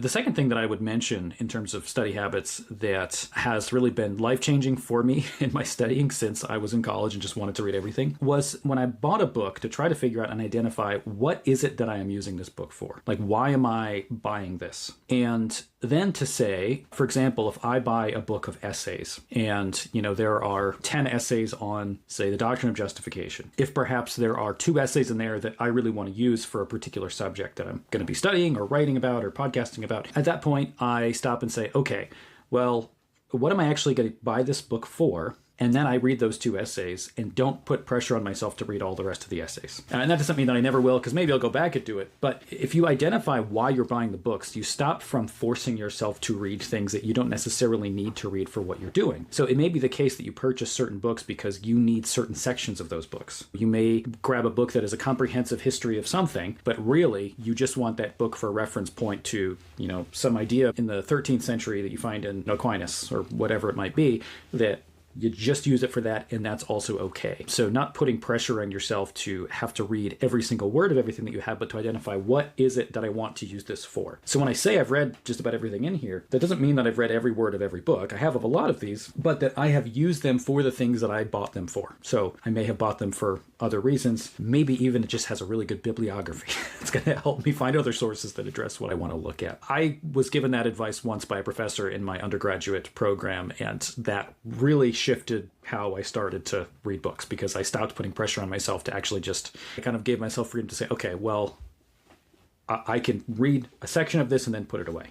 The second thing that I would mention in terms of study habits that has really been life-changing for me in my studying since I was in college and just wanted to read everything was when I bought a book to try to figure out and identify what is it that I am using this book for? Like, why am I buying this? And then to say, for example, if I buy a book of essays and, there are 10 essays on, say, the doctrine of justification, if perhaps there are 2 essays in there that I really want to use for a particular subject that I'm going to be studying or writing about or podcasting about, at that point, I stop and say, okay, well, what am I actually going to buy this book for? And then I read those 2 essays and don't put pressure on myself to read all the rest of the essays. And that doesn't mean that I never will, because maybe I'll go back and do it. But if you identify why you're buying the books, you stop from forcing yourself to read things that you don't necessarily need to read for what you're doing. So it may be the case that you purchase certain books because you need certain sections of those books. You may grab a book that is a comprehensive history of something, but really you just want that book for a reference point to, some idea in the 13th century that you find in Aquinas or whatever it might be, that you just use it for that, and that's also okay. So not putting pressure on yourself to have to read every single word of everything that you have, but to identify what is it that I want to use this for. So when I say I've read just about everything in here, that doesn't mean that I've read every word of every book. I have of a lot of these, but that I have used them for the things that I bought them for. So I may have bought them for other reasons. Maybe even it just has a really good bibliography. It's going to help me find other sources that address what I want to look at. I was given that advice once by a professor in my undergraduate program, and that really shifted how I started to read books, because I stopped putting pressure on myself to actually I kind of gave myself freedom to say, okay, well, I can read a section of this and then put it away.